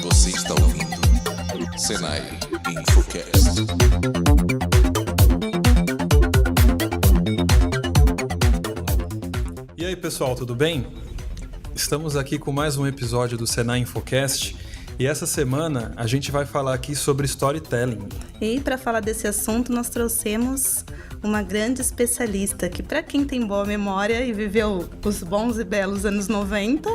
Você está ouvindo Senai Infocast. E aí pessoal, tudo bem? Estamos aqui com mais um episódio do Senai Infocast e essa semana a gente vai falar aqui sobre storytelling. E para falar desse assunto nós trouxemos uma grande especialista que, para quem tem boa memória e viveu os bons e belos anos 90,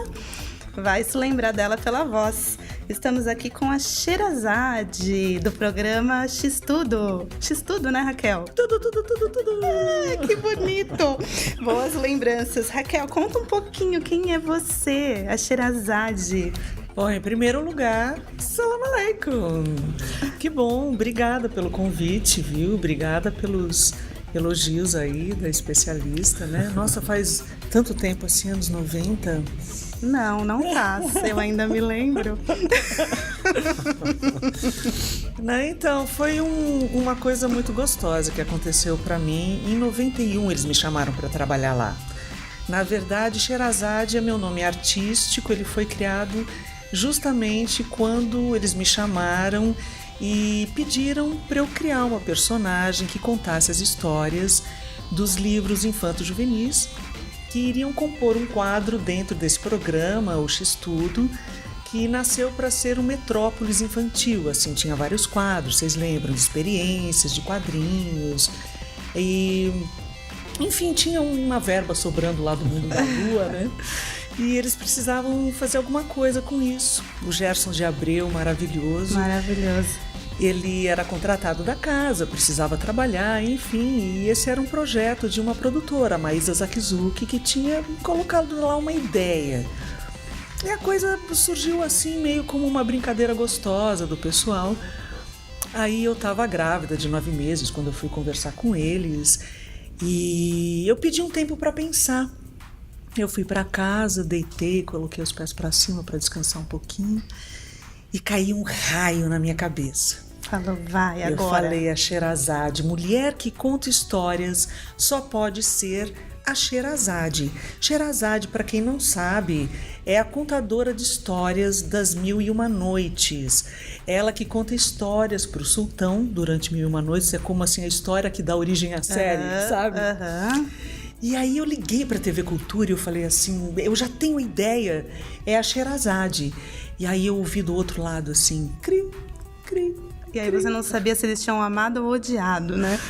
vai se lembrar dela pela voz. Estamos aqui com a Sherazade, do programa X-Tudo. X-Tudo, né, Raquel? Tudo. Que bonito! Boas lembranças. Raquel, conta um pouquinho quem é você, a Sherazade. Bom, em primeiro lugar, salam aleikum. Que bom, obrigada pelo convite, viu? Obrigada pelos elogios aí da especialista, né? Nossa, faz tanto tempo assim, anos 90. Não faz, eu ainda me lembro. Então, foi uma coisa muito gostosa que aconteceu para mim. Em 91 eles me chamaram para trabalhar lá. Na verdade, Sherazade é meu nome artístico, ele foi criado justamente quando eles me chamaram e pediram para eu criar uma personagem que contasse as histórias dos livros infanto-juvenis que iriam compor um quadro dentro desse programa, o X-Tudo, que nasceu para ser um metrópolis infantil. Assim, tinha vários quadros, vocês lembram, de experiências, de quadrinhos, e enfim, tinha uma verba sobrando lá do mundo da lua, né? E eles precisavam fazer alguma coisa com isso. O Gerson de Abreu, maravilhoso. Ele era contratado da casa, precisava trabalhar, enfim. E esse era um projeto de uma produtora, a Maísa Zakizuki, que tinha colocado lá uma ideia. E a coisa surgiu assim, meio como uma brincadeira gostosa do pessoal. Aí eu estava grávida de 9 meses quando eu fui conversar com eles. E eu pedi um tempo para pensar. Eu fui para casa, deitei, coloquei os pés para cima para descansar um pouquinho e caiu um raio na minha cabeça. Falou, vai agora. Eu falei, a Sherazade, mulher que conta histórias, só pode ser a Sherazade. Sherazade, para quem não sabe, é a contadora de histórias das Mil e Uma Noites. Ela que conta histórias para o sultão durante Mil e Uma Noites, é como assim a história que dá origem à série, sabe? E aí eu liguei para a TV Cultura e eu falei assim, eu já tenho ideia, é a Sherazade. E aí eu ouvi do outro lado assim, cri, cri. E aí você não sabia se eles tinham amado ou odiado, né?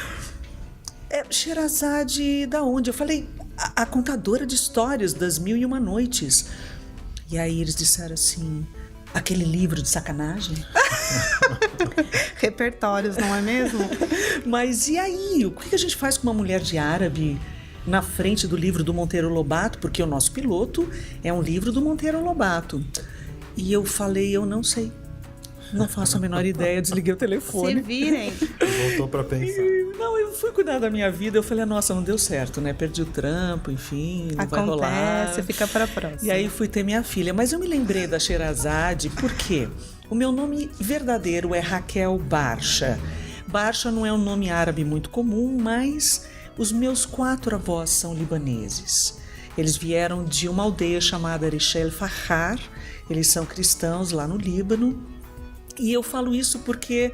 É Sherazade da onde? Eu falei, a contadora de histórias das Mil e Uma Noites. E aí eles disseram assim, aquele livro de sacanagem? Repertórios, não é mesmo? Mas e aí? O que a gente faz com uma mulher de árabe na frente do livro do Monteiro Lobato? Porque o nosso piloto é um livro do Monteiro Lobato. E eu falei, eu não sei. Não faço a menor ideia, desliguei o telefone. Se virem. Voltou para pensar. Não, eu fui cuidar da minha vida, eu falei, nossa, não deu certo, né? Perdi o trampo, enfim, não vai rolar. Acontece, fica para próxima. E aí fui ter minha filha. Mas eu me lembrei da Sherazade, porque o meu nome verdadeiro é Raquel Barsha. Barsha não é um nome árabe muito comum, mas os meus 4 avós são libaneses. Eles vieram de uma aldeia chamada Rishel Fahar, eles são cristãos lá no Líbano. E eu falo isso porque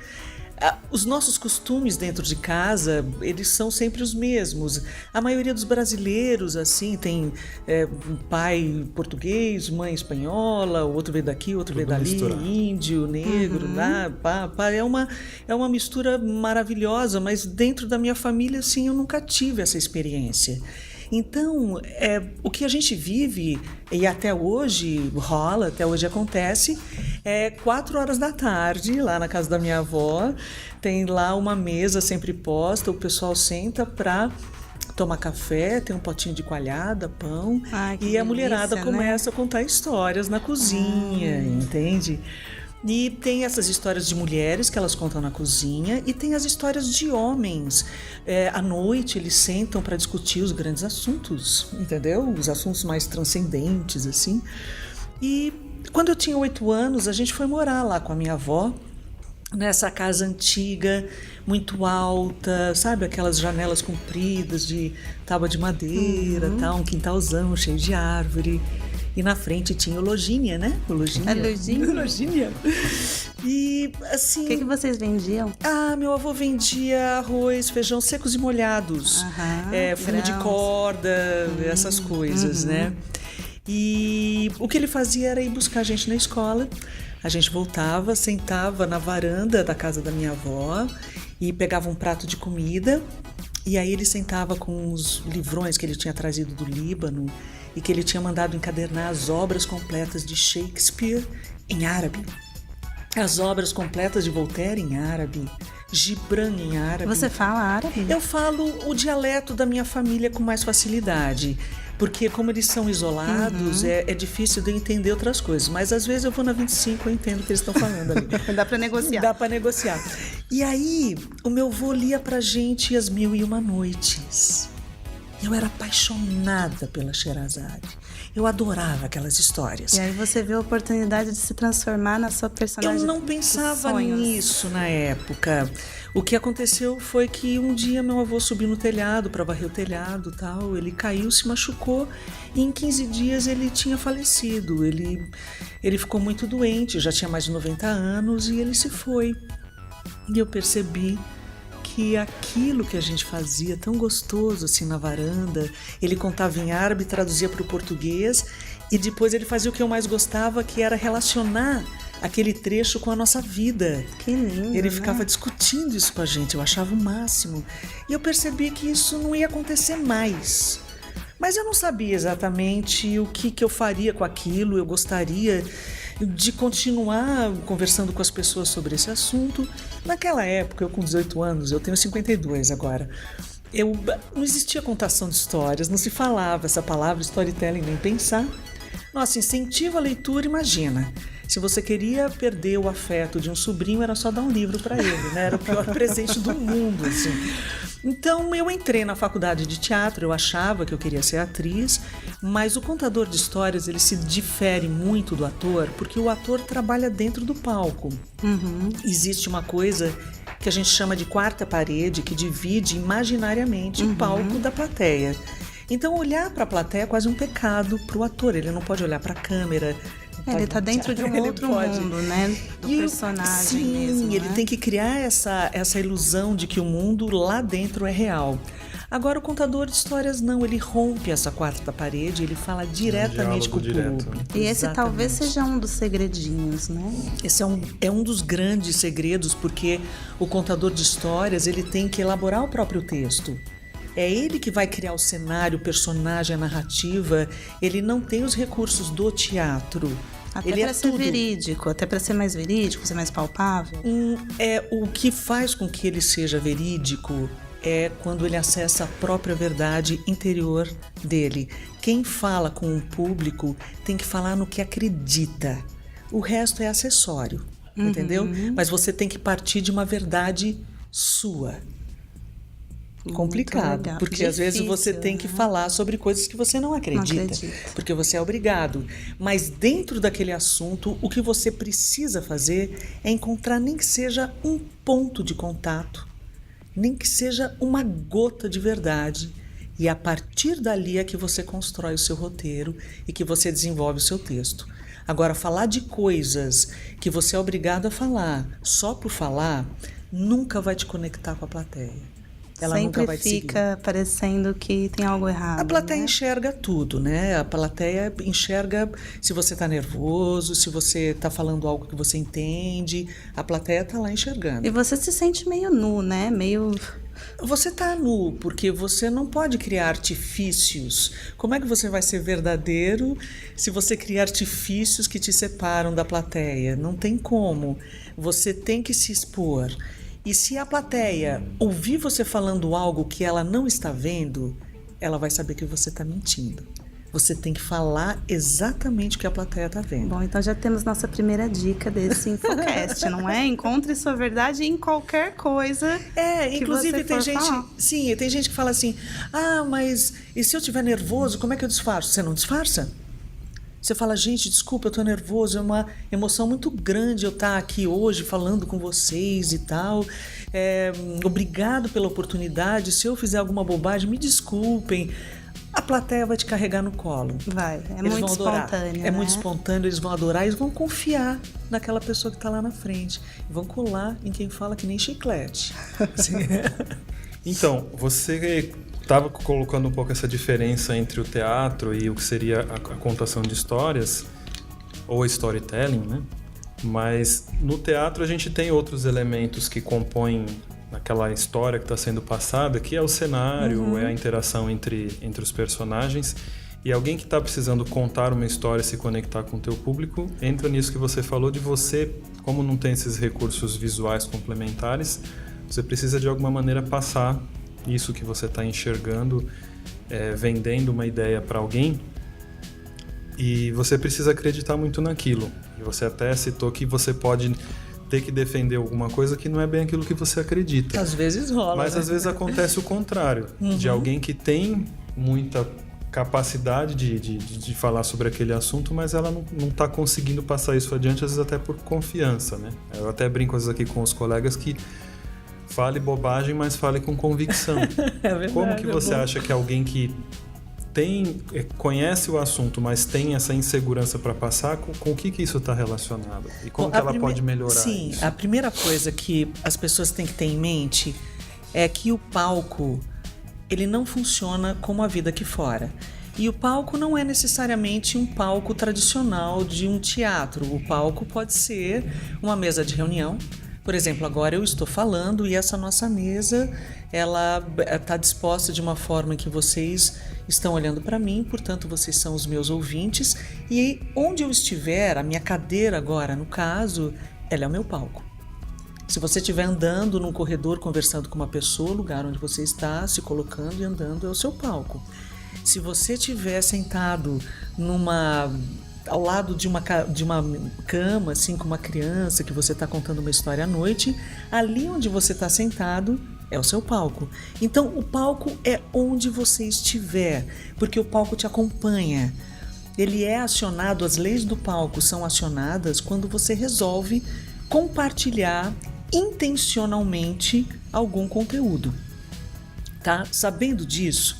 os nossos costumes dentro de casa, eles são sempre os mesmos. A maioria dos brasileiros, assim, tem pai português, mãe espanhola, o outro veio daqui, o outro veio dali, misturado. Índio, negro, é uma mistura maravilhosa, mas dentro da minha família, assim, eu nunca tive essa experiência. Então, o que a gente vive, e até hoje rola, até hoje acontece, 4 horas da tarde, lá na casa da minha avó, tem lá uma mesa sempre posta, o pessoal senta para tomar café, tem um potinho de coalhada, pão, e a mulherada começa a contar histórias na cozinha, entende? E tem essas histórias de mulheres que elas contam na cozinha e tem as histórias de homens. À noite eles sentam para discutir os grandes assuntos, entendeu? Os assuntos mais transcendentes, assim. E quando eu tinha 8 anos, a gente foi morar lá com a minha avó nessa casa antiga, muito alta, sabe? Aquelas janelas compridas de tábua de madeira, tal, um quintalzão cheio de árvore. E na frente tinha o Lojinha, né? O Lojinha. A Lojinha? Lojinha. E assim... O que vocês vendiam? Meu avô vendia arroz, feijão secos e molhados. Fumo de corda, essas coisas, né? E o que ele fazia era ir buscar a gente na escola. A gente voltava, sentava na varanda da casa da minha avó e pegava um prato de comida. E aí ele sentava com os livrões que ele tinha trazido do Líbano e que ele tinha mandado encadernar as obras completas de Shakespeare em árabe, as obras completas de Voltaire em árabe, Gibran em árabe. Você fala árabe? Eu falo o dialeto da minha família com mais facilidade, porque como eles são isolados, é difícil de eu entender outras coisas. Mas às vezes eu vou na 25 e eu entendo o que eles estão falando ali. Dá para negociar. Dá para negociar. E aí, o meu avô lia pra gente As Mil e Uma Noites. Eu era apaixonada pela Sherazade. Eu adorava aquelas histórias. E aí você viu a oportunidade de se transformar na sua personagem. Eu não pensava nisso na época. O que aconteceu foi que um dia meu avô subiu no telhado para varrer o telhado e tal. Ele caiu, se machucou e em 15 dias ele tinha falecido. Ele ficou muito doente, já tinha mais de 90 anos e ele se foi. E eu percebi que aquilo que a gente fazia tão gostoso assim na varanda, ele contava em árabe, traduzia para o português e depois ele fazia o que eu mais gostava, que era relacionar aquele trecho com a nossa vida. Que lindo, ele ficava discutindo isso com a gente, eu achava o máximo. E eu percebi que isso não ia acontecer mais. Mas eu não sabia exatamente o que eu faria com aquilo, eu gostaria de continuar conversando com as pessoas sobre esse assunto. Naquela época, eu com 18 anos, eu tenho 52 agora, não existia contação de histórias, não se falava essa palavra storytelling, nem pensar. Nossa, incentivo à leitura, imagina. Se você queria perder o afeto de um sobrinho, era só dar um livro para ele, né? Era o pior presente do mundo, assim. Então, eu entrei na faculdade de teatro, eu achava que eu queria ser atriz, mas o contador de histórias, ele se difere muito do ator, porque o ator trabalha dentro do palco. Existe uma coisa que a gente chama de quarta parede, que divide imaginariamente o palco da plateia. Então, olhar para a plateia é quase um pecado para o ator, ele não pode olhar para a câmera. Ele está dentro de um outro mundo, né? Do personagem mesmo. Ele tem que criar essa ilusão de que o mundo lá dentro é real. Agora, o contador de histórias não, ele rompe essa quarta parede, ele fala diretamente com o público. E esse talvez seja um dos segredinhos, né? Esse é um dos grandes segredos, porque o contador de histórias, ele tem que elaborar o próprio texto. É ele que vai criar o cenário, o personagem, a narrativa. Ele não tem os recursos do teatro. Até para ser verídico, até para ser mais verídico, ser mais palpável. O que faz com que ele seja verídico é quando ele acessa a própria verdade interior dele. Quem fala com o público tem que falar no que acredita. O resto é acessório, entendeu? Mas você tem que partir de uma verdade sua. Complicado, porque difícil, às vezes você tem que falar sobre coisas que você não acredita, porque você é obrigado. Mas dentro daquele assunto, o que você precisa fazer é encontrar nem que seja um ponto de contato, nem que seja uma gota de verdade. E a partir dali é que você constrói o seu roteiro e que você desenvolve o seu texto. Agora, falar de coisas que você é obrigado a falar só por falar, nunca vai te conectar com a plateia. Ela sempre nunca vai te fica seguir. Parecendo que tem algo errado. A plateia né? enxerga tudo, né? A plateia enxerga se você está nervoso, se você está falando algo que você entende. A plateia está lá enxergando. E você se sente meio nu, né? Você está nu, porque você não pode criar artifícios. Como é que você vai ser verdadeiro se você criar artifícios que te separam da plateia? Não tem como. Você tem que se expor. E se a plateia ouvir você falando algo que ela não está vendo, ela vai saber que você está mentindo. Você tem que falar exatamente o que a plateia está vendo. Bom, então já temos nossa primeira dica desse Infocast, não é? Encontre sua verdade em qualquer coisa. Inclusive tem gente, sim, tem gente que fala assim: mas e se eu estiver nervoso, como é que eu disfarço? Você não disfarça? Você fala, gente, desculpa, eu tô nervoso, é uma emoção muito grande eu estar aqui hoje falando com vocês e tal. Obrigado pela oportunidade, se eu fizer alguma bobagem, me desculpem. A plateia vai te carregar no colo. Vai, Eles muito vão adorar. espontâneo, É muito né? espontâneo, eles vão adorar, eles vão confiar naquela pessoa que está lá na frente. Vão colar em quem fala que nem chiclete. Assim, Então, você estava colocando um pouco essa diferença entre o teatro e o que seria a contação de histórias, ou storytelling, né? Mas no teatro a gente tem outros elementos que compõem aquela história que está sendo passada, que é o cenário, é a interação entre os personagens. E alguém que está precisando contar uma história, se conectar com o teu público, entra nisso que você falou de você, como não tem esses recursos visuais complementares, você precisa de alguma maneira passar isso que você está enxergando, vendendo uma ideia para alguém, e você precisa acreditar muito naquilo. E você até citou que você pode ter que defender alguma coisa que não é bem aquilo que você acredita. às vezes rola. Mas né? às vezes acontece o contrário, de alguém que tem muita capacidade de falar sobre aquele assunto, mas ela não está conseguindo passar isso adiante, às vezes até por confiança, né? Eu até brinco às vezes aqui com os colegas que fale bobagem, mas fale com convicção. É verdade, Como que você é bom. acha que alguém que conhece o assunto, mas tem essa insegurança para passar, com o que isso está relacionado? E como Bom, que ela pode melhorar Sim, isso? a primeira coisa que as pessoas têm que ter em mente é que o palco, ele não funciona como a vida aqui fora. E o palco não é necessariamente um palco tradicional de um teatro. O palco pode ser uma mesa de reunião. Por exemplo, agora eu estou falando e essa nossa mesa, ela está disposta de uma forma em que vocês estão olhando para mim, portanto vocês são os meus ouvintes, e onde eu estiver, a minha cadeira agora, no caso, ela é o meu palco. Se você estiver andando num corredor conversando com uma pessoa, o lugar onde você está se colocando e andando é o seu palco. Se você estiver sentado ao lado de uma cama, assim, com uma criança que você está contando uma história à noite, ali onde você está sentado é o seu palco. Então, o palco é onde você estiver, porque o palco te acompanha. Ele é acionado, as leis do palco são acionadas quando você resolve compartilhar intencionalmente algum conteúdo. Tá? Sabendo disso,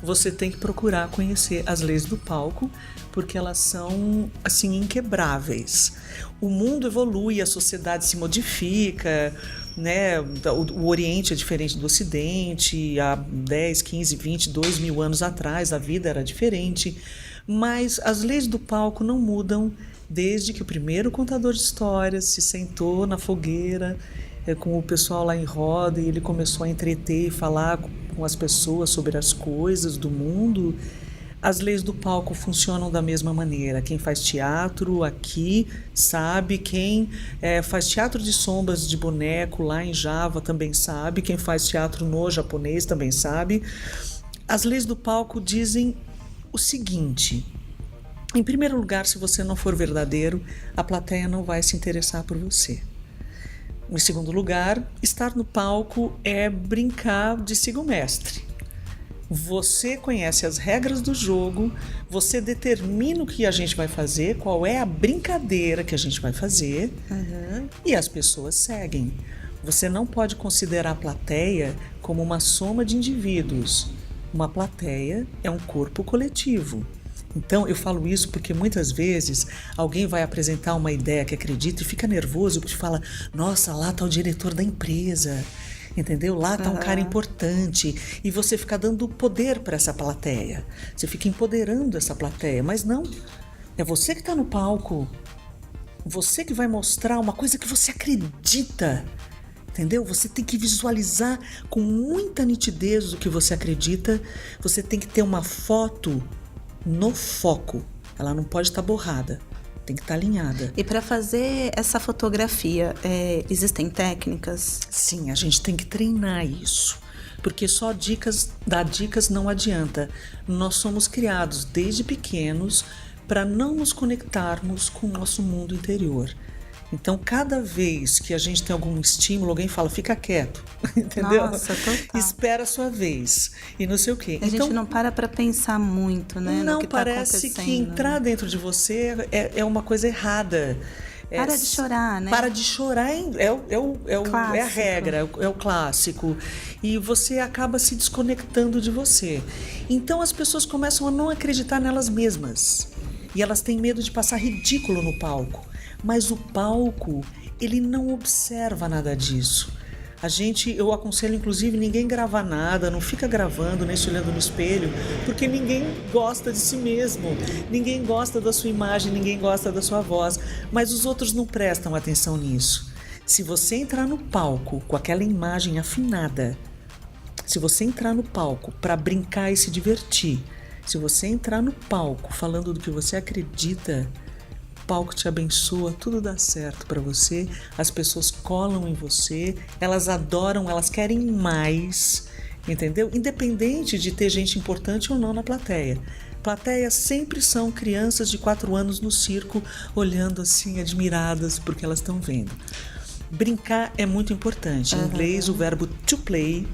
você tem que procurar conhecer as leis do palco, porque elas são, assim, inquebráveis. O mundo evolui, a sociedade se modifica, né? O Oriente é diferente do Ocidente, há 10, 15, 20, 2 mil anos atrás a vida era diferente, mas as leis do palco não mudam desde que o primeiro contador de histórias se sentou na fogueira com o pessoal lá em roda e ele começou a entreter e falar com as pessoas sobre as coisas do mundo. As leis do palco funcionam da mesma maneira. Quem faz teatro aqui sabe, quem faz teatro de sombras de boneco lá em Java também sabe, quem faz teatro no japonês também sabe. As leis do palco dizem o seguinte: em primeiro lugar, se você não for verdadeiro, a plateia não vai se interessar por você. Em segundo lugar, estar no palco é brincar de siga o mestre. Você conhece as regras do jogo, você determina o que a gente vai fazer, qual é a brincadeira que a gente vai fazer, e as pessoas seguem. Você não pode considerar a plateia como uma soma de indivíduos. Uma plateia é um corpo coletivo. Então, eu falo isso porque muitas vezes alguém vai apresentar uma ideia que acredita e fica nervoso porque fala: nossa, lá está o diretor da empresa, entendeu? Lá está um cara importante. E você fica dando poder para essa plateia. Você fica empoderando essa plateia. Mas não, é você que está no palco. Você que vai mostrar uma coisa que você acredita. Entendeu? Você tem que visualizar com muita nitidez o que você acredita. Você tem que ter uma foto no foco. Ela não pode estar borrada, tem que estar alinhada. E para fazer essa fotografia, existem técnicas? Sim, a gente tem que treinar isso, porque só dar dicas não adianta. Nós somos criados desde pequenos para não nos conectarmos com o nosso mundo interior. Então, cada vez que a gente tem algum estímulo, alguém fala, fica quieto, entendeu? Nossa, total. Espera a sua vez e não sei o quê. A gente não para pensar muito, né? Não, no que parece tá que entrar dentro de você é uma coisa errada. Para de chorar, né? Para de chorar é a regra, é o clássico. E você acaba se desconectando de você. Então as pessoas começam a não acreditar nelas mesmas. E elas têm medo de passar ridículo no palco. Mas o palco, ele não observa nada disso. Eu aconselho, inclusive, ninguém gravar nada, não fica gravando, nem se olhando no espelho, porque ninguém gosta de si mesmo, ninguém gosta da sua imagem, ninguém gosta da sua voz, mas os outros não prestam atenção nisso. Se você entrar no palco com aquela imagem afinada, se você entrar no palco para brincar e se divertir, se você entrar no palco falando do que você acredita, o palco te abençoa, tudo dá certo para você, as pessoas colam em você, elas adoram, elas querem mais, entendeu? Independente de ter gente importante ou não na plateia. Plateias sempre são crianças de 4 anos no circo, olhando assim, admiradas porque elas estão vendo. Brincar é muito importante. Em inglês, o verbo to play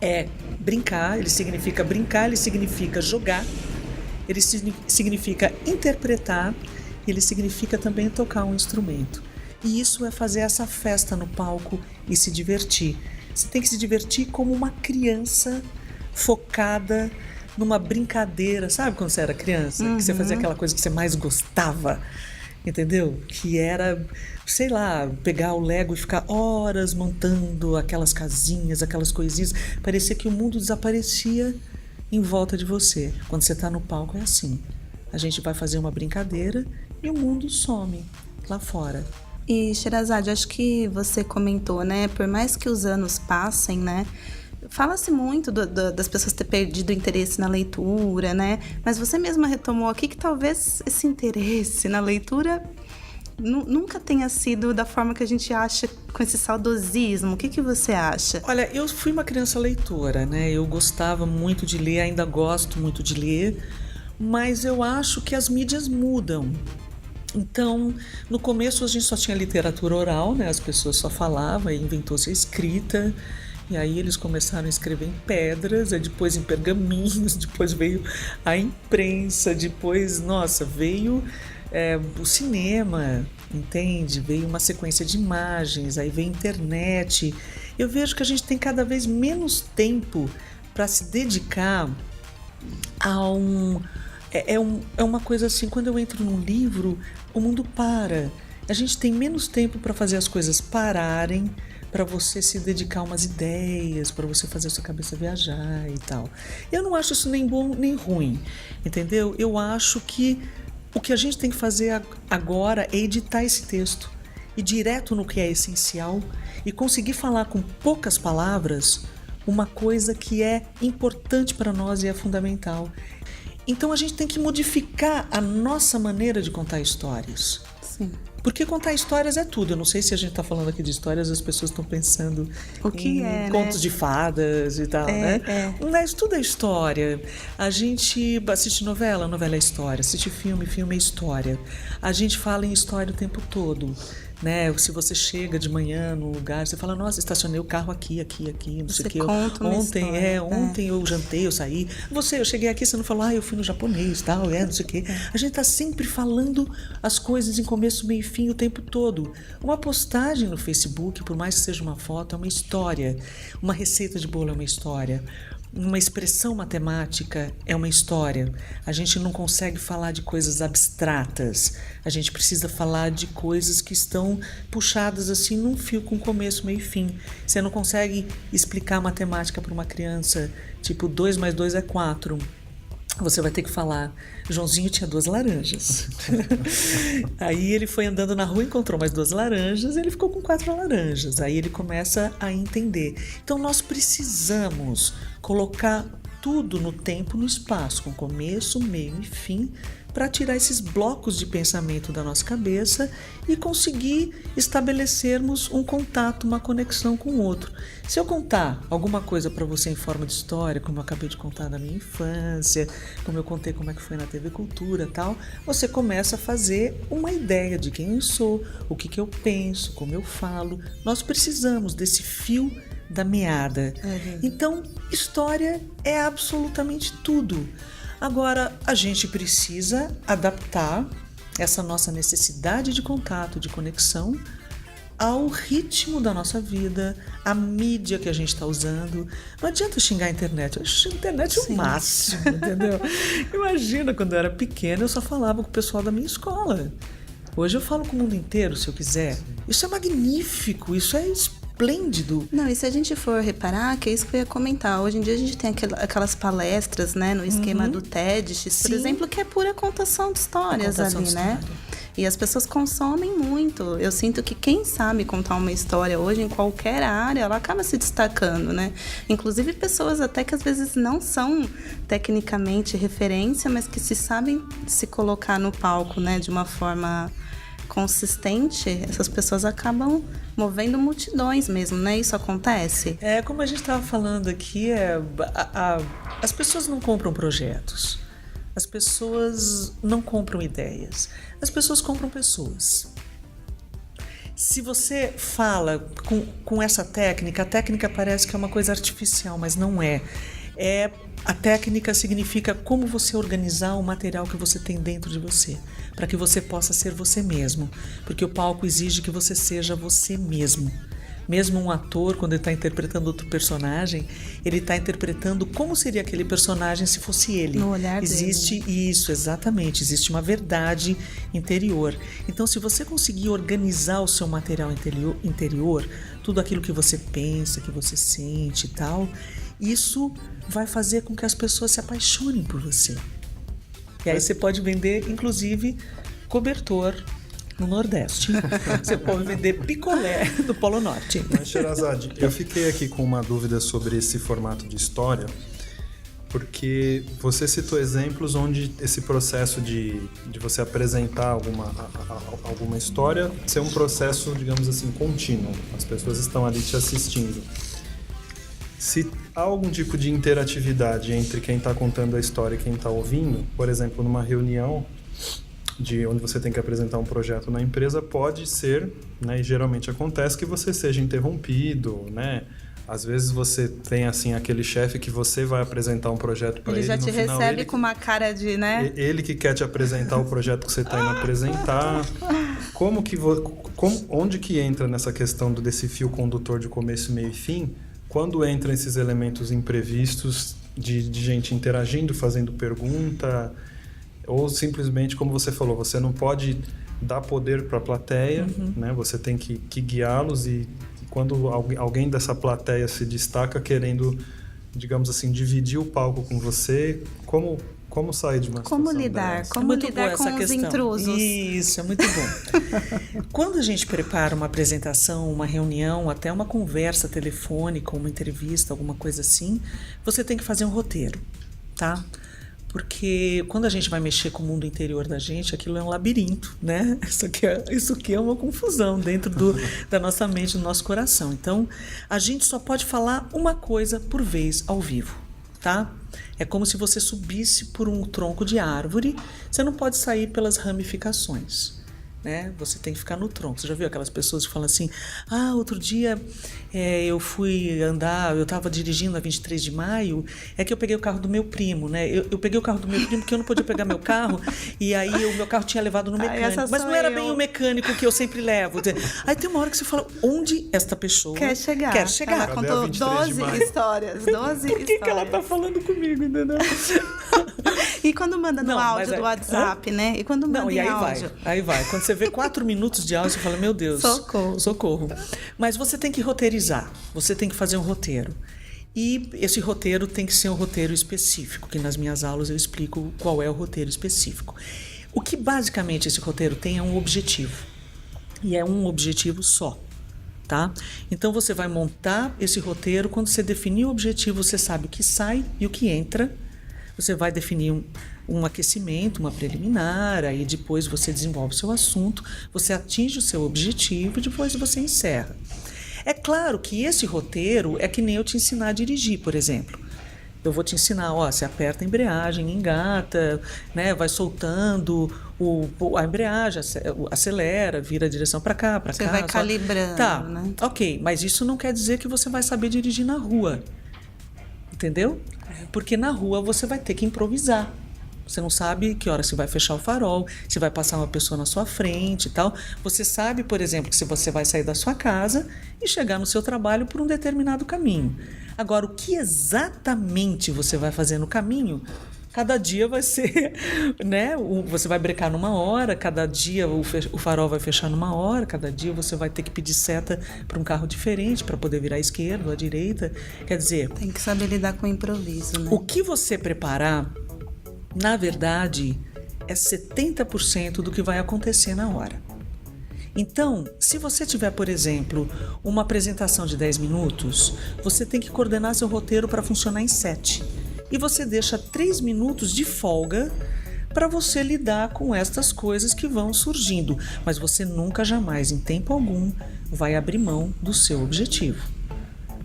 é brincar, ele significa jogar, ele significa interpretar, ele significa também tocar um instrumento. E isso é fazer essa festa no palco e se divertir. Você tem que se divertir como uma criança focada numa brincadeira. Sabe quando você era criança? Que você fazia aquela coisa que você mais gostava, entendeu? Que era, sei lá, pegar o Lego e ficar horas montando aquelas casinhas, aquelas coisinhas. Parecia que o mundo desaparecia em volta de você. Quando você está no palco é assim. A gente vai fazer uma brincadeira e o mundo some lá fora. E, Sherazade, acho que você comentou, né? Por mais que os anos passem, né? Fala-se muito das pessoas ter perdido interesse na leitura, né? Mas você mesma retomou aqui que talvez esse interesse na leitura nunca tenha sido da forma que a gente acha, com esse saudosismo. O que você acha? Olha, eu fui uma criança leitora, né? Eu gostava muito de ler, ainda gosto muito de ler, mas eu acho que as mídias mudam. Então, no começo a gente só tinha literatura oral, né? As pessoas só falavam, e inventou-se a escrita, e aí eles começaram a escrever em pedras, aí depois em pergaminhos, depois veio a imprensa, depois, veio o cinema, entende? Veio uma sequência de imagens, aí veio a internet. Eu vejo que a gente tem cada vez menos tempo para se dedicar a É uma coisa assim, quando eu entro num livro, o mundo para. A gente tem menos tempo para fazer as coisas pararem, para você se dedicar a umas ideias, para você fazer a sua cabeça viajar e tal. Eu não acho isso nem bom nem ruim, entendeu? Eu acho que o que a gente tem que fazer agora é editar esse texto, ir direto no que é essencial e conseguir falar com poucas palavras uma coisa que é importante para nós e é fundamental. Então a gente tem que modificar a nossa maneira de contar histórias. Sim. Porque contar histórias é tudo. Eu não sei se a gente está falando aqui de histórias, as pessoas estão pensando em contos de fadas e tal, né? Mas tudo é história. A gente assiste novela é história. Assiste filme é história. A gente fala em história o tempo todo, né? Se você chega de manhã num lugar, você fala, nossa, estacionei o carro aqui, não sei o que. Ontem eu jantei, eu saí. Eu cheguei aqui, você não falou, eu fui no japonês, tal, não sei o que. A gente tá sempre falando as coisas em começo, meio e fim o tempo todo. Uma postagem no Facebook, por mais que seja uma foto, é uma história. Uma receita de bolo é uma história. Uma expressão matemática é uma história. A gente não consegue falar de coisas abstratas. A gente precisa falar de coisas que estão puxadas assim num fio com começo, meio e fim. Você não consegue explicar matemática para uma criança, tipo 2 mais 2 é 4. Você vai ter que falar, Joãozinho tinha 2 laranjas. Aí ele foi andando na rua, encontrou mais 2 laranjas, ele ficou com 4 laranjas. Aí ele começa a entender. Então nós precisamos colocar tudo no tempo, no espaço, com começo, meio e fim, para tirar esses blocos de pensamento da nossa cabeça e conseguir estabelecermos um contato, uma conexão com o outro. Se eu contar alguma coisa para você em forma de história, como eu acabei de contar da minha infância, como eu contei como é que foi na TV Cultura e tal, você começa a fazer uma ideia de quem eu sou, o que eu penso, como eu falo. Nós precisamos desse fio da meada. Então, história é absolutamente tudo. Agora, a gente precisa adaptar essa nossa necessidade de contato, de conexão, ao ritmo da nossa vida, à mídia que a gente está usando. Não adianta xingar a internet. Eu acho a internet o máximo, entendeu? Imagina, quando eu era pequena, eu só falava com o pessoal da minha escola. Hoje eu falo com o mundo inteiro, se eu quiser. Isso é magnífico, isso é esplêndido. Não, e se a gente for reparar, que é isso que eu ia comentar. Hoje em dia a gente tem aquelas palestras, né, no esquema do TEDx, por exemplo, que é pura contação de histórias né? E as pessoas consomem muito. Eu sinto que quem sabe contar uma história hoje em qualquer área, ela acaba se destacando, né? Inclusive pessoas até que às vezes não são tecnicamente referência, mas que se sabem se colocar no palco, né, de uma forma consistente, essas pessoas acabam movendo multidões mesmo, né? Isso acontece. Como a gente estava falando aqui, as pessoas não compram projetos, as pessoas não compram ideias, as pessoas compram pessoas. Se você fala com essa técnica, a técnica parece que é uma coisa artificial, mas não é. A técnica significa como você organizar o material que você tem dentro de você, para que você possa ser você mesmo, porque o palco exige que você seja você mesmo. Mesmo um ator, quando ele está interpretando outro personagem, ele está interpretando como seria aquele personagem se fosse ele. No olhar existe dele. Isso, exatamente. Existe uma verdade interior. Então, se você conseguir organizar o seu material interior, tudo aquilo que você pensa, que você sente e tal, isso vai fazer com que as pessoas se apaixonem por você. E aí você pode vender, inclusive, cobertor no Nordeste. Você pode vender picolé do Polo Norte. Mas, Sherazade, eu fiquei aqui com uma dúvida sobre esse formato de história, porque você citou exemplos onde esse processo de você apresentar alguma história ser um processo, digamos assim, contínuo. As pessoas estão ali te assistindo. Se há algum tipo de interatividade entre quem está contando a história e quem está ouvindo, por exemplo, numa reunião onde você tem que apresentar um projeto na empresa, pode ser, né, e geralmente acontece, que você seja interrompido, né? Às vezes você tem, assim, aquele chefe que você vai apresentar um projeto para ele. Ele já te recebe com uma cara de, né? Ele que quer te apresentar o projeto que você está indo apresentar. Onde que entra nessa questão desse fio condutor de começo, meio e fim? Quando entram esses elementos imprevistos de gente interagindo, fazendo pergunta, ou simplesmente, como você falou, você não pode dar poder para a plateia, né? Você tem que guiá-los, e quando alguém dessa plateia se destaca querendo, digamos assim, dividir o palco com você, como sair de uma situação Como lidar? dessa? Como lidar com os intrusos? Isso, é muito bom. Quando a gente prepara uma apresentação, uma reunião, até uma conversa telefônica, uma entrevista, alguma coisa assim, você tem que fazer um roteiro, tá? Porque quando a gente vai mexer com o mundo interior da gente, aquilo é um labirinto, né? Isso aqui é uma confusão dentro da nossa mente, do nosso coração. Então, a gente só pode falar uma coisa por vez ao vivo, tá? É como se você subisse por um tronco de árvore, você não pode sair pelas ramificações, né? Você tem que ficar no tronco. Você já viu aquelas pessoas que falam assim: outro dia eu fui andar, eu estava dirigindo a 23 de maio, é que eu peguei o carro do meu primo, né? Eu peguei o carro do meu primo porque eu não podia pegar meu carro, e aí o meu carro tinha levado no mecânico. Mas não era bem o mecânico que eu sempre levo. Aí tem uma hora que você fala, onde esta pessoa quer chegar. Ela contou 12 histórias. 12 Por que ela tá falando comigo, entendeu? E quando manda no áudio do WhatsApp, né? E quando manda em áudio? Aí vai. Quando você vê 4 minutos de áudio, você fala, meu Deus, socorro. Mas você tem que roteirizar, você tem que fazer um roteiro. E esse roteiro tem que ser um roteiro específico, que nas minhas aulas eu explico qual é o roteiro específico. O que basicamente esse roteiro tem é um objetivo. E é um objetivo só. tá? Então você vai montar esse roteiro. Quando você definir o objetivo, você sabe o que sai e o que entra. Você vai definir um aquecimento, uma preliminar, aí depois você desenvolve o seu assunto, você atinge o seu objetivo e depois você encerra. É claro que esse roteiro é que nem eu te ensinar a dirigir, por exemplo. Eu vou te ensinar, você aperta a embreagem, engata, né, vai soltando a embreagem, acelera, vira a direção para cá, para cá. Você vai calibrando, tá, né? Ok, mas isso não quer dizer que você vai saber dirigir na rua, entendeu? Porque na rua você vai ter que improvisar. Você não sabe que hora você vai fechar o farol, se vai passar uma pessoa na sua frente e tal. Você sabe, por exemplo, que se você vai sair da sua casa e chegar no seu trabalho por um determinado caminho. Agora, o que exatamente você vai fazer no caminho, cada dia vai ser, né? Você vai brecar numa hora, cada dia o farol vai fechar numa hora, cada dia você vai ter que pedir seta para um carro diferente para poder virar à esquerda ou à direita. Quer dizer... Tem que saber lidar com o improviso, né? O que você preparar, na verdade, é 70% do que vai acontecer na hora. Então, se você tiver, por exemplo, uma apresentação de 10 minutos, você tem que coordenar seu roteiro para funcionar em 7. E você deixa 3 minutos de folga para você lidar com estas coisas que vão surgindo. Mas você nunca, jamais, em tempo algum, vai abrir mão do seu objetivo.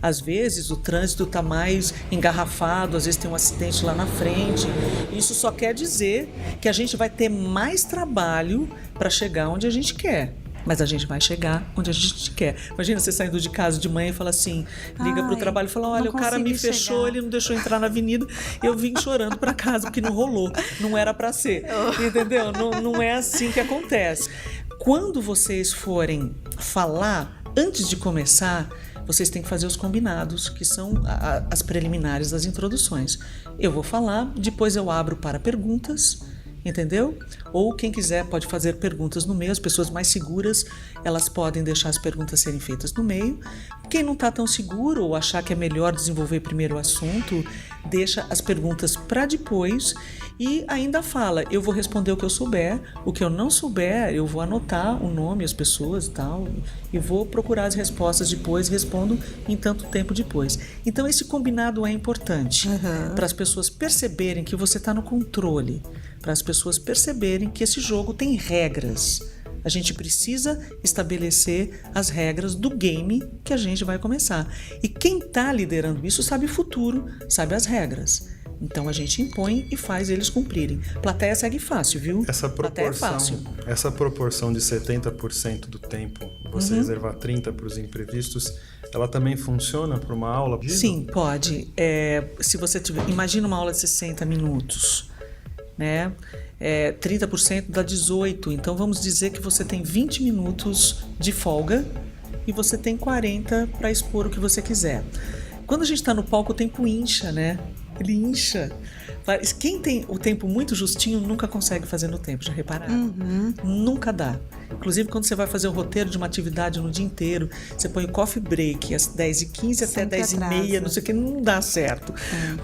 Às vezes o trânsito está mais engarrafado, às vezes tem um acidente lá na frente. Isso só quer dizer que a gente vai ter mais trabalho para chegar onde a gente quer. Mas a gente vai chegar onde a gente quer. Imagina você saindo de casa de manhã e fala assim, liga para o trabalho e fala, olha, o cara me fechou, ele não deixou entrar na avenida, eu vim chorando para casa porque não rolou, não era para ser, entendeu? Não é assim que acontece. Quando vocês forem falar, antes de começar, vocês têm que fazer os combinados, que são as preliminares das introduções. Eu vou falar, depois eu abro para perguntas, entendeu? Ou quem quiser pode fazer perguntas no meio, as pessoas mais seguras, elas podem deixar as perguntas serem feitas no meio. Quem não está tão seguro ou achar que é melhor desenvolver primeiro o assunto, deixa as perguntas para depois e ainda fala, eu vou responder o que eu souber, o que eu não souber, eu vou anotar o nome, as pessoas e tal, e vou procurar as respostas depois, respondo em tanto tempo depois. Então esse combinado é importante para as pessoas perceberem que você está no controle, para as pessoas perceberem que esse jogo tem regras. A gente precisa estabelecer as regras do game que a gente vai começar. E quem está liderando isso sabe o futuro, sabe as regras. Então a gente impõe e faz eles cumprirem. Plateia segue fácil, viu? Essa proporção de 70% do tempo, você reservar 30% para os imprevistos, ela também funciona para uma aula? Sim, pode. Se você tiver, imagina uma aula de 60 minutos, né? 30% dá 18, então vamos dizer que você tem 20 minutos de folga e você tem 40 para expor o que você quiser. Quando a gente está no palco, o tempo incha, né? Ele incha. Quem tem o tempo muito justinho nunca consegue fazer no tempo, já repararam? Nunca dá. Inclusive, quando você vai fazer o roteiro de uma atividade no dia inteiro, você põe o coffee break às 10h15 até 10h30, não sei o que, não dá certo.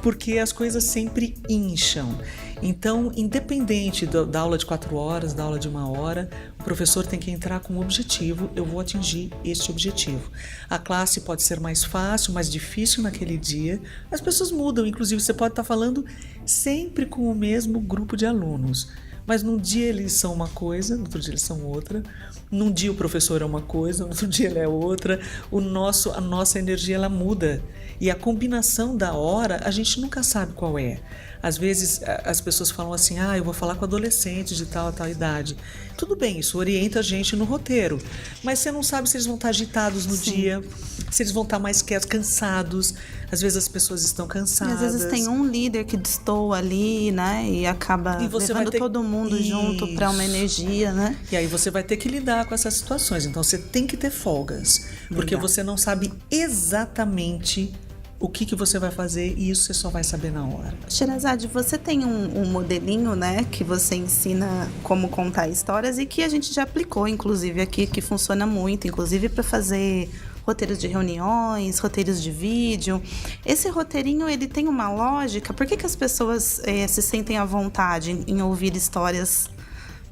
Porque as coisas sempre incham. Então, independente da aula de 4 horas, da aula de 1 hora, o professor tem que entrar com um objetivo, eu vou atingir este objetivo. A classe pode ser mais fácil, mais difícil naquele dia, as pessoas mudam, inclusive você pode estar falando sempre com o mesmo grupo de alunos, mas num dia eles são uma coisa, no outro dia eles são outra, num dia o professor é uma coisa, no outro dia ele é outra, a nossa energia ela muda e a combinação da hora a gente nunca sabe qual é. Às vezes as pessoas falam assim, eu vou falar com adolescentes de tal a tal idade. Tudo bem, isso orienta a gente no roteiro, mas você não sabe se eles vão estar agitados no dia, se eles vão estar mais quietos, cansados. Às vezes as pessoas estão cansadas. E às vezes tem um líder que destoa ali, né? E acaba levando todo mundo junto para uma energia, né? E aí você vai ter que lidar com essas situações. Então você tem que ter folgas, porque você não sabe exatamente o que você vai fazer e isso você só vai saber na hora. Sherazade, você tem um modelinho, né, que você ensina como contar histórias e que a gente já aplicou, inclusive, aqui, que funciona muito, inclusive para fazer roteiros de reuniões, roteiros de vídeo. Esse roteirinho, ele tem uma lógica? Por que as pessoas se sentem à vontade em ouvir histórias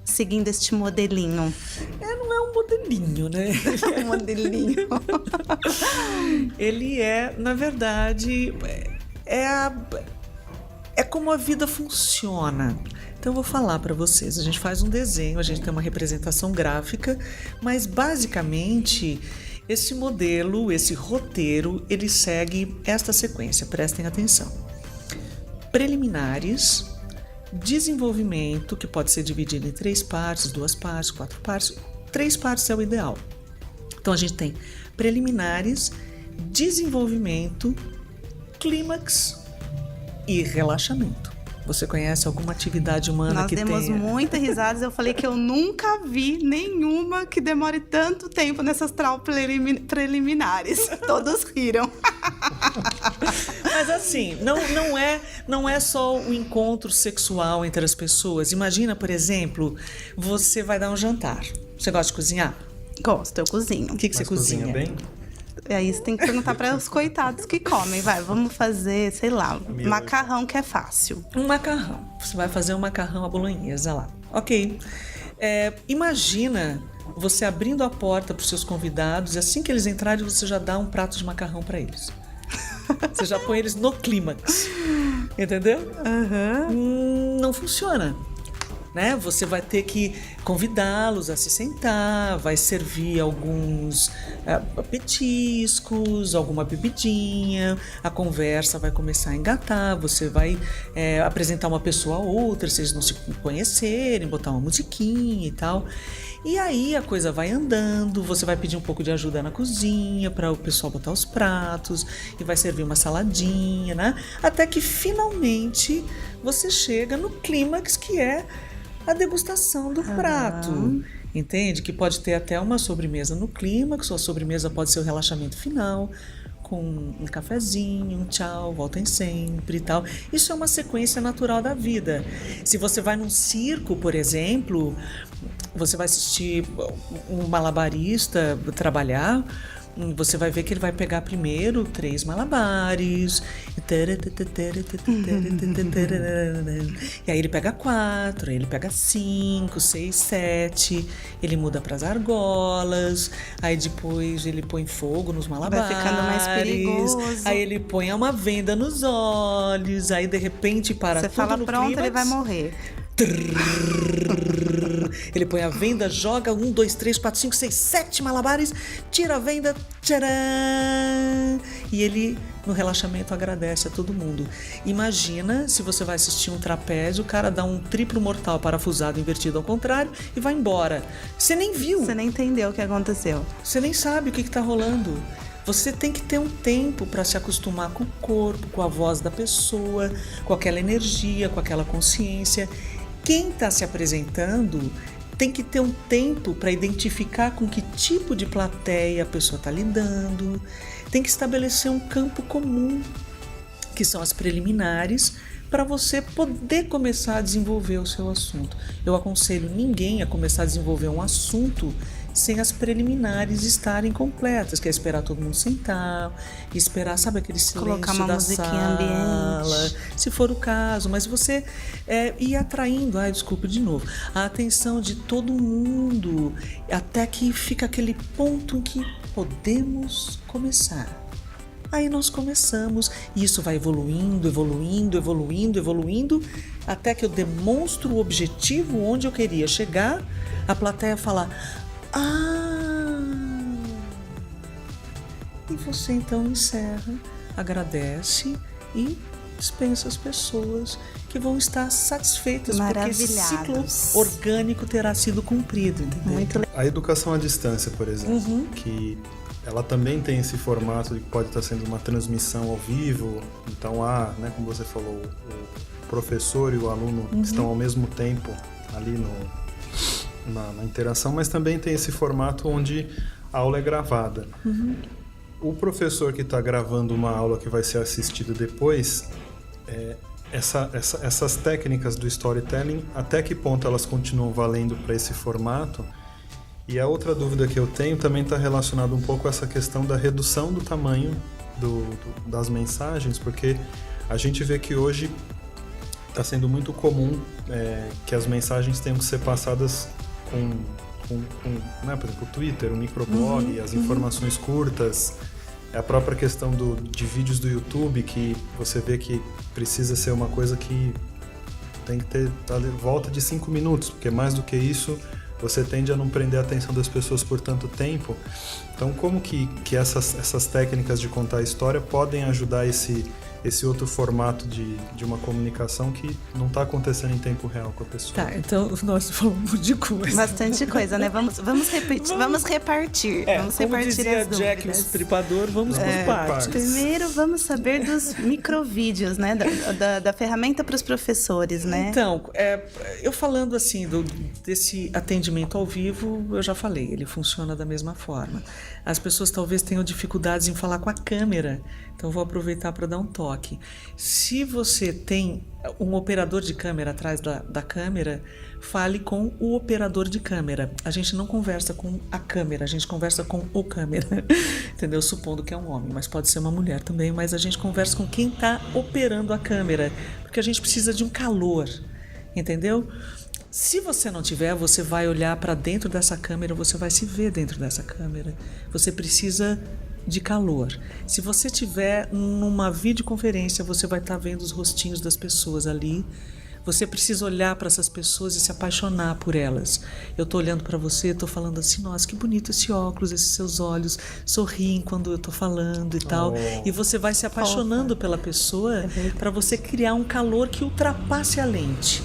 seguindo este modelinho? Não não é um modelinho, né? Um modelinho. Ele é, na verdade, é como a vida funciona. Então eu vou falar para vocês. A gente faz um desenho, a gente tem uma representação gráfica, mas basicamente esse modelo, esse roteiro, ele segue esta sequência. Prestem atenção. Preliminares, desenvolvimento, que pode ser dividido em 3 partes, 2 partes, 4 partes. 3 partes é o ideal. Então a gente tem preliminares, desenvolvimento, clímax e relaxamento. Você conhece alguma atividade humana que tenha? Nós demos muitas risadas. Eu falei que eu nunca vi nenhuma que demore tanto tempo nessas preliminares. Todos riram. Mas assim, não é só o encontro sexual entre as pessoas. Imagina, por exemplo, você vai dar um jantar. Você gosta de cozinhar? Gosto, eu cozinho. O que você cozinha? bem? E aí você tem que perguntar para os coitados que comem. Vamos fazer, sei lá, macarrão que é fácil. Um macarrão. Você vai fazer um macarrão à bolonhesa lá. Ok. Imagina você abrindo a porta para os seus convidados e assim que eles entrarem, você já dá um prato de macarrão para eles. Você já põe eles no clímax. Entendeu? Não funciona. Né? Você vai ter que convidá-los a se sentar, vai servir alguns petiscos, alguma bebidinha, a conversa vai começar a engatar, você vai apresentar uma pessoa a outra, se eles não se conhecerem, botar uma musiquinha e tal. E aí a coisa vai andando, você vai pedir um pouco de ajuda na cozinha para o pessoal botar os pratos e vai servir uma saladinha, né? Até que finalmente você chega no clímax, que é a degustação do prato, entende? Que pode ter até uma sobremesa no clímax, ou a sobremesa pode ser o relaxamento final, com um cafezinho, um tchau, voltem sempre e tal. Isso é uma sequência natural da vida. Se você vai num circo, por exemplo, você vai assistir um malabarista trabalhar, você vai ver que ele vai pegar primeiro 3 malabares, e aí ele pega 4, aí ele pega 5, 6, 7, ele muda para as argolas, aí depois ele põe fogo nos malabares, vai ficando mais perigoso, aí ele põe uma venda nos olhos, aí de repente para você tudo fala no pronto, clímax, ele vai morrer. Ele põe a venda, joga 1, 2, 3, 4, 5, 6, 7 malabares, tira a venda, tcharam! E ele, no relaxamento, agradece a todo mundo. Imagina se você vai assistir um trapézio, o cara dá um triplo mortal parafusado invertido ao contrário e vai embora. Você nem viu. Você nem entendeu o que aconteceu. Você nem sabe o que está rolando. Você tem que ter um tempo para se acostumar com o corpo, com a voz da pessoa, com aquela energia, com aquela consciência. Quem está se apresentando tem que ter um tempo para identificar com que tipo de plateia a pessoa está lidando, tem que estabelecer um campo comum, que são as preliminares, para você poder começar a desenvolver o seu assunto. Eu aconselho ninguém a começar a desenvolver um assunto sem as preliminares estarem completas, que é esperar todo mundo sentar, esperar, sabe, aquele silêncio colocar uma da musiquinha sala, ambiente, se for o caso, mas você ir atraindo, desculpe de novo, a atenção de todo mundo, até que fica aquele ponto em que podemos começar. Aí nós começamos, e isso vai evoluindo, até que eu demonstro o objetivo onde eu queria chegar, a plateia fala: e você então encerra, agradece e dispensa as pessoas que vão estar satisfeitas porque esse ciclo orgânico terá sido cumprido, entendeu? Muito legal. A educação à distância, por exemplo, que ela também tem esse formato de que pode estar sendo uma transmissão ao vivo, então né, como você falou, o professor e o aluno estão ao mesmo tempo ali na interação, mas também tem esse formato onde a aula é gravada. O professor que está gravando uma aula que vai ser assistida depois, essas técnicas do storytelling, até que ponto elas continuam valendo para esse formato? E a outra dúvida que eu tenho também está relacionada um pouco a essa questão da redução do tamanho das mensagens, porque a gente vê que hoje está sendo muito comum que as mensagens tenham que ser passadas com né, por exemplo, o Twitter, o microblog, as informações curtas, a própria questão de vídeos do YouTube, que você vê que precisa ser uma coisa que tem que ter volta de 5 minutos, porque mais do que isso você tende a não prender a atenção das pessoas por tanto tempo. Então, como que essas técnicas de contar a história podem ajudar esse outro formato de uma comunicação que não está acontecendo em tempo real com a pessoa? Tá, então nós falamos de coisa. Bastante coisa, né? Vamos repetir, vamos repartir. Vamos como repartir dizia as Jack, o dúvidas. Estripador, vamos por partes. Primeiro, vamos saber dos microvídeos, né? Da ferramenta para os professores, né? Então, eu falando assim desse atendimento ao vivo, eu já falei, ele funciona da mesma forma. As pessoas talvez tenham dificuldades em falar com a câmera, então eu vou aproveitar para dar um toque. Se você tem um operador de câmera atrás da câmera, fale com o operador de câmera. A gente não conversa com a câmera, a gente conversa com o câmera, entendeu? Supondo que é um homem, mas pode ser uma mulher também, mas a gente conversa com quem está operando a câmera, porque a gente precisa de um calor, entendeu? Se você não tiver, você vai olhar para dentro dessa câmera, você vai se ver dentro dessa câmera. Você precisa de calor. Se você tiver numa videoconferência, você vai estar vendo os rostinhos das pessoas ali. Você precisa olhar para essas pessoas e se apaixonar por elas. Eu estou olhando para você, estou falando assim, nossa, que bonito esse óculos, esses seus olhos sorriem quando eu estou falando e tal. E você vai se apaixonando pela pessoa para você criar um calor que ultrapasse a lente,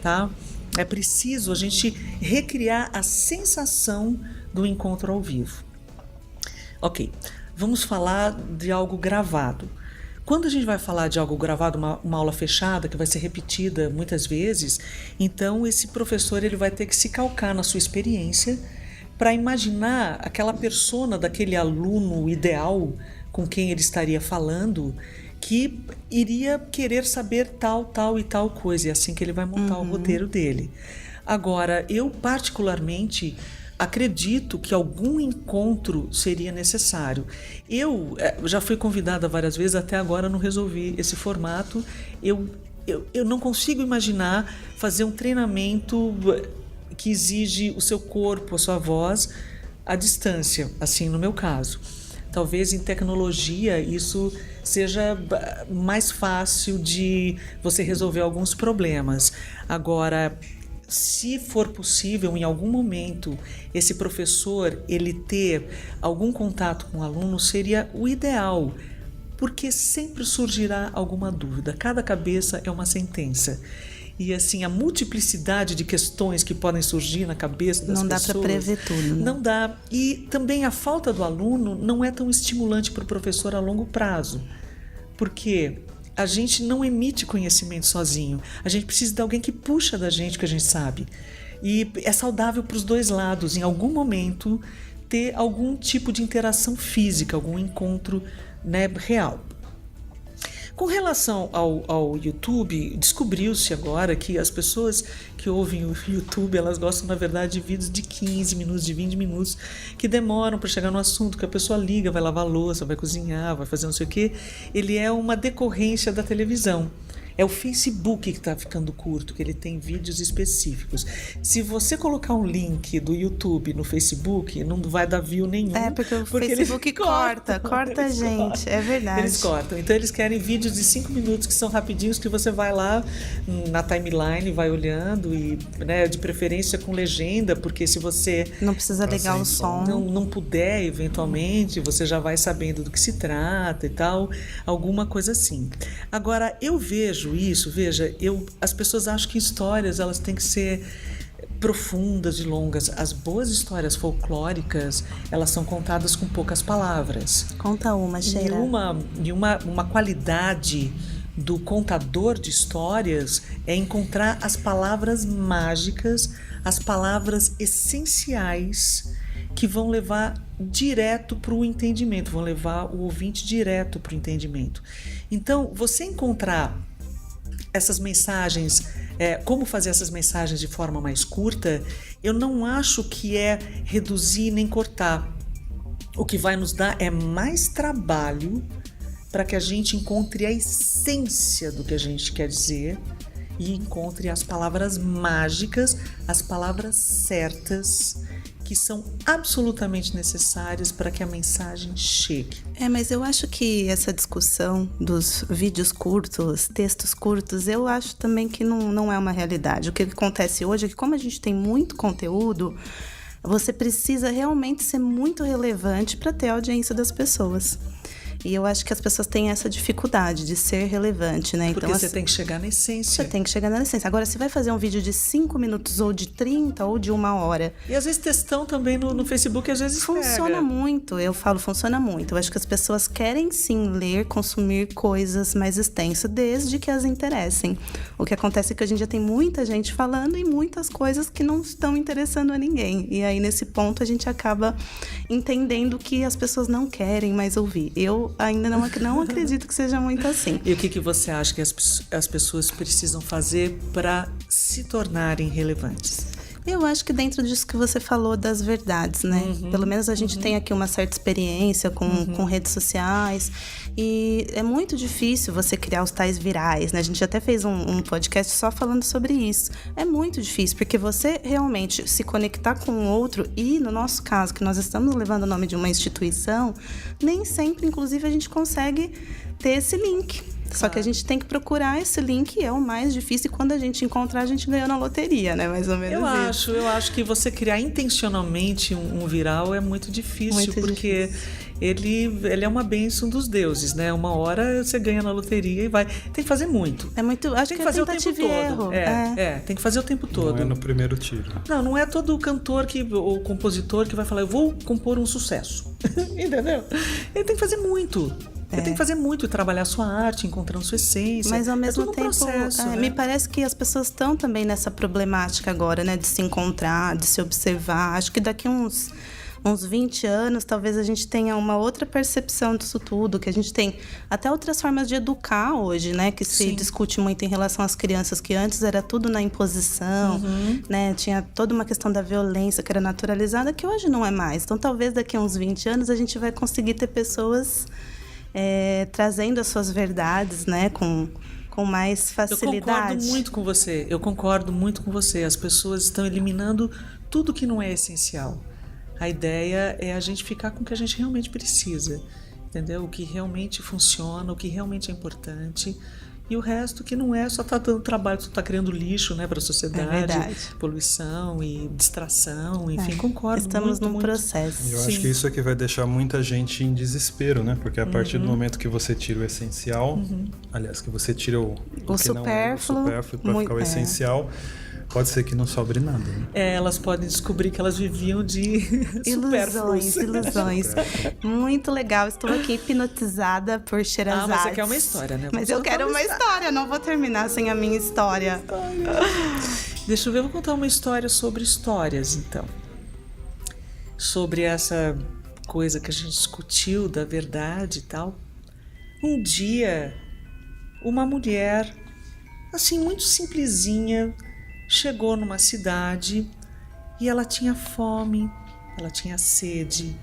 tá? É preciso a gente recriar a sensação do encontro ao vivo. Ok, vamos falar de algo gravado. Quando a gente vai falar de algo gravado, uma aula fechada, que vai ser repetida muitas vezes, então esse professor ele vai ter que se calcar na sua experiência para imaginar aquela persona daquele aluno ideal com quem ele estaria falando, que iria querer saber tal e tal coisa, e é assim que ele vai montar o roteiro dele. Agora, eu particularmente acredito que algum encontro seria necessário. Eu já fui convidada várias vezes, até agora não resolvi esse formato. Eu não consigo imaginar fazer um treinamento que exige o seu corpo, a sua voz, à distância, assim no meu caso. Talvez em tecnologia isso seja mais fácil de você resolver alguns problemas. Agora, se for possível, em algum momento, esse professor ele ter algum contato com o aluno, seria o ideal, porque sempre surgirá alguma dúvida. Cada cabeça é uma sentença. E assim, a multiplicidade de questões que podem surgir na cabeça das pessoas... Não dá para prever tudo, né? Não dá. E também a falta do aluno não é tão estimulante para o professor a longo prazo. Porque a gente não emite conhecimento sozinho. A gente precisa de alguém que puxa da gente o que a gente sabe. E é saudável para os dois lados, em algum momento, ter algum tipo de interação física, algum encontro, né, real. Com relação ao YouTube, descobriu-se agora que as pessoas que ouvem o YouTube, elas gostam, na verdade, de vídeos de 15 minutos, de 20 minutos, que demoram para chegar no assunto, que a pessoa liga, vai lavar a louça, vai cozinhar, vai fazer não sei o quê. Ele é uma decorrência da televisão. É o Facebook que está ficando curto, que ele tem vídeos específicos. Se você colocar um link do YouTube no Facebook, não vai dar view nenhum. Porque o Facebook corta a gente, é verdade. Eles cortam. Então eles querem vídeos de 5 minutos que são rapidinhos, que você vai lá na timeline, vai olhando e, né, de preferência com legenda, porque se você não precisa ligar o som, não puder, eventualmente, você já vai sabendo do que se trata e tal, alguma coisa assim. Agora, eu vejo isso, as pessoas acham que histórias elas têm que ser profundas e longas. As boas histórias folclóricas, elas são contadas com poucas palavras. Conta uma, Sheila. E uma qualidade do contador de histórias é encontrar as palavras mágicas, as palavras essenciais que vão levar direto para o entendimento, vão levar o ouvinte direto para o entendimento. Então, você encontrar essas mensagens, como fazer essas mensagens de forma mais curta, eu não acho que é reduzir nem cortar. O que vai nos dar é mais trabalho para que a gente encontre a essência do que a gente quer dizer e encontre as palavras mágicas, as palavras certas que são absolutamente necessárias para que a mensagem chegue. Mas eu acho que essa discussão dos vídeos curtos, textos curtos, eu acho também que não é uma realidade. O que acontece hoje é que, como a gente tem muito conteúdo, você precisa realmente ser muito relevante para ter a audiência das pessoas. E eu acho que as pessoas têm essa dificuldade de ser relevante, né? Porque então, você tem que chegar na essência. Você tem que chegar na essência. Agora, você vai fazer um vídeo de 5 minutos, ou de 30, ou de 1 hora. E às vezes textão também no Facebook, às vezes funciona pega. muito, eu falo, funciona muito. Eu acho que as pessoas querem sim ler, consumir coisas mais extensas, desde que as interessem. O que acontece é que hoje em dia tem muita gente falando e muitas coisas que não estão interessando a ninguém. E aí, nesse ponto, a gente acaba entendendo que as pessoas não querem mais ouvir. Eu ainda não acredito que seja muito assim. E o que você acha que as pessoas precisam fazer para se tornarem relevantes? Eu acho que dentro disso que você falou das verdades, né? Pelo menos a gente tem aqui uma certa experiência com redes sociais e é muito difícil você criar os tais virais, né? A gente até fez um podcast só falando sobre isso. É muito difícil, porque você realmente se conectar com o outro e, no nosso caso, que nós estamos levando o nome de uma instituição, nem sempre, inclusive, a gente consegue ter esse link. Só que a gente tem que procurar esse link, e é o mais difícil, e quando a gente encontrar, a gente ganhou na loteria, né? Mais ou menos isso. Eu acho que você criar intencionalmente um viral é muito difícil, porque ele é uma bênção dos deuses, né? Uma hora você ganha na loteria e vai. Tem que fazer muito. É muito. Acho que fazer o tempo todo. Erro. Tem que fazer o tempo todo. Não é no primeiro tiro. Não é todo cantor ou compositor que vai falar, eu vou compor um sucesso. Entendeu? Ele tem que fazer muito. Você tem que fazer muito e trabalhar sua arte, encontrando sua essência. Mas ao mesmo tempo, processo, né? Me parece que as pessoas estão também nessa problemática agora, né? De se encontrar, de se observar. Acho que daqui uns 20 anos, talvez a gente tenha uma outra percepção disso tudo, que a gente tem até outras formas de educar hoje, né? Que se discute muito em relação às crianças, que antes era tudo na imposição, né? Tinha toda uma questão da violência que era naturalizada, que hoje não é mais. Então, talvez daqui a uns 20 anos a gente vai conseguir ter pessoas trazendo as suas verdades, né, com mais facilidade. Eu concordo muito com você. As pessoas estão eliminando tudo que não é essencial. A ideia é a gente ficar com o que a gente realmente precisa, entendeu? O que realmente funciona, o que realmente é importante. E o resto que não é, só está dando trabalho, só está criando lixo, né, para a sociedade, poluição e distração, enfim, concordo. Estamos num processo. Eu acho que isso é que vai deixar muita gente em desespero, né? Porque a partir do momento que você tira o essencial, aliás, que você tira o que supérfluo, não é o supérfluo para ficar o essencial, pode ser que não sobre nada, né? Elas podem descobrir que elas viviam de ilusões. Muito legal. Estou aqui hipnotizada por Sherazade. Mas você quer uma história, né? Mas eu quero uma história. Não vou terminar sem a minha história. Deixa eu ver, eu vou contar uma história sobre histórias, então. Sobre essa coisa que a gente discutiu da verdade e tal. Um dia, uma mulher, assim, muito simplesinha, chegou numa cidade e ela tinha fome, ela tinha sede.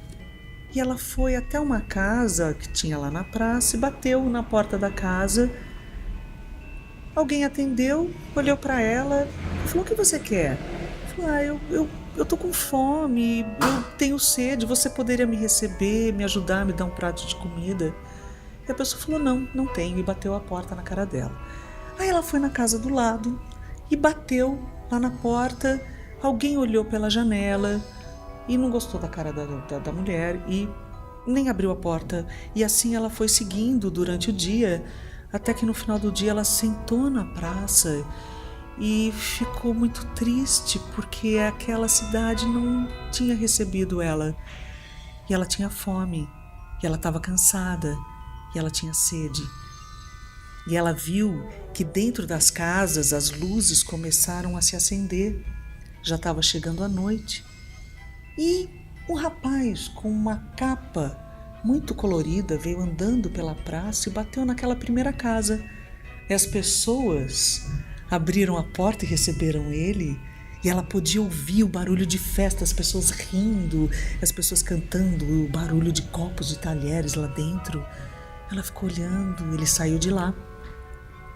E ela foi até uma casa que tinha lá na praça e bateu na porta da casa. Alguém atendeu, olhou para ela e falou: o que você quer? Falou: eu tô com fome, eu tenho sede, você poderia me receber, me ajudar, me dar um prato de comida? E a pessoa falou: não tenho, e bateu a porta na cara dela. Aí ela foi na casa do lado e bateu lá na porta. Alguém olhou pela janela e não gostou da cara da mulher e nem abriu a porta. E assim ela foi seguindo durante o dia, até que no final do dia ela sentou na praça e ficou muito triste, porque aquela cidade não tinha recebido ela. E ela tinha fome, e ela estava cansada, e ela tinha sede. E ela viu que dentro das casas as luzes começaram a se acender. Já estava chegando a noite. E um rapaz com uma capa muito colorida veio andando pela praça e bateu naquela primeira casa. E as pessoas abriram a porta e receberam ele. E ela podia ouvir o barulho de festa, as pessoas rindo, as pessoas cantando, o barulho de copos de talheres lá dentro. Ela ficou olhando, ele saiu de lá.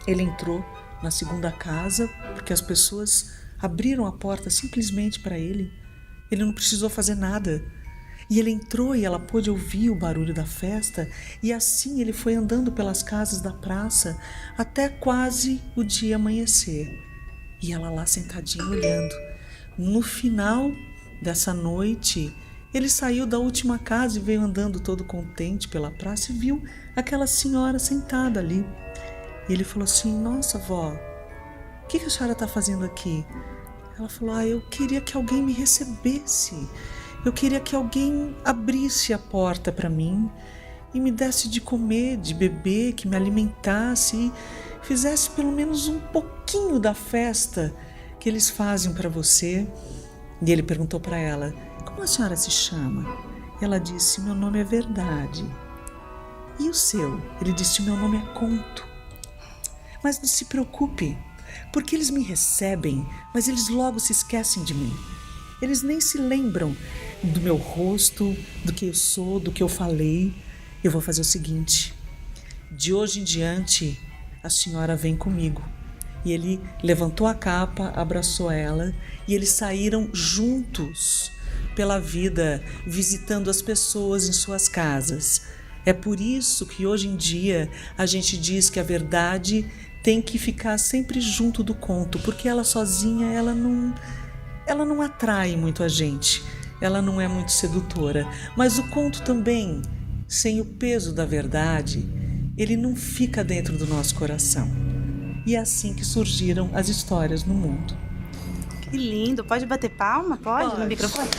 Ele entrou na segunda casa, porque as pessoas abriram a porta simplesmente para ele. Ele não precisou fazer nada. E ele entrou e ela pôde ouvir o barulho da festa, e assim ele foi andando pelas casas da praça até quase o dia amanhecer. E ela lá sentadinha olhando. No final dessa noite, ele saiu da última casa e veio andando todo contente pela praça e viu aquela senhora sentada ali. E ele falou assim: nossa, vó, o que a senhora está fazendo aqui? Ela falou: eu queria que alguém me recebesse. Eu queria que alguém abrisse a porta para mim e me desse de comer, de beber, que me alimentasse e fizesse pelo menos um pouquinho da festa que eles fazem para você. E ele perguntou para ela: como a senhora se chama? Ela disse: meu nome é Verdade. E o seu? Ele disse: meu nome é Conto. Mas não se preocupe, porque eles me recebem, mas eles logo se esquecem de mim. Eles nem se lembram do meu rosto, do que eu sou, do que eu falei. Eu vou fazer o seguinte: de hoje em diante, a senhora vem comigo. E ele levantou a capa, abraçou ela e eles saíram juntos pela vida, visitando as pessoas em suas casas. É por isso que hoje em dia a gente diz que a verdade tem que ficar sempre junto do conto, porque ela sozinha, ela não atrai muito a gente, ela não é muito sedutora. Mas o conto também, sem o peso da verdade, ele não fica dentro do nosso coração. E é assim que surgiram as histórias no mundo. Que lindo! Pode bater palma? Pode? No microfone?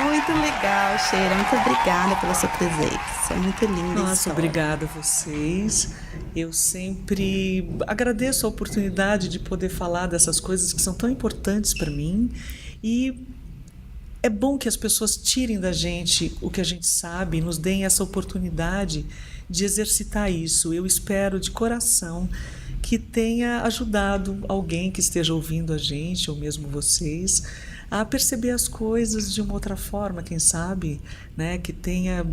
Muito legal, Sheila. Muito obrigada pela sua presença. Muito linda. Nossa, obrigada a vocês. Eu sempre agradeço a oportunidade de poder falar dessas coisas que são tão importantes para mim. E é bom que as pessoas tirem da gente o que a gente sabe e nos deem essa oportunidade de exercitar isso. Eu espero de coração que tenha ajudado alguém que esteja ouvindo a gente, ou mesmo vocês, a perceber as coisas de uma outra forma, quem sabe, né? Que tenha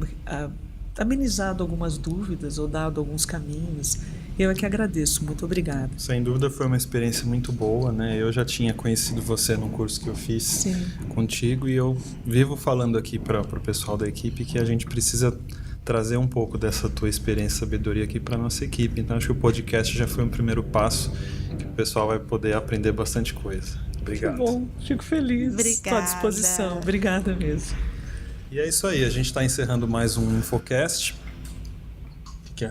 amenizado algumas dúvidas ou dado alguns caminhos. Eu é que agradeço, muito obrigada. Sem dúvida foi uma experiência muito boa, né? Eu já tinha conhecido você no curso que eu fiz Sim. contigo, e eu vivo falando aqui para o pessoal da equipe que a gente precisa trazer um pouco dessa tua experiência e sabedoria aqui para nossa equipe. Então acho que o podcast já foi um primeiro passo, que o pessoal vai poder aprender bastante coisa. Obrigado. Que bom, fico feliz. Obrigada. Estou à disposição. Obrigada mesmo. E é isso aí, a gente está encerrando mais um Infocast.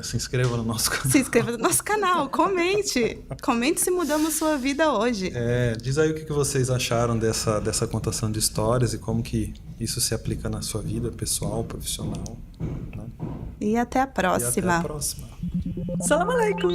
Se inscreva no nosso canal. Se inscreva no nosso canal, comente. Comente se mudamos sua vida hoje. Diz aí o que vocês acharam dessa contação de histórias e como que isso se aplica na sua vida pessoal, profissional. Né? E até a próxima. E até a próxima. Salam aleikum.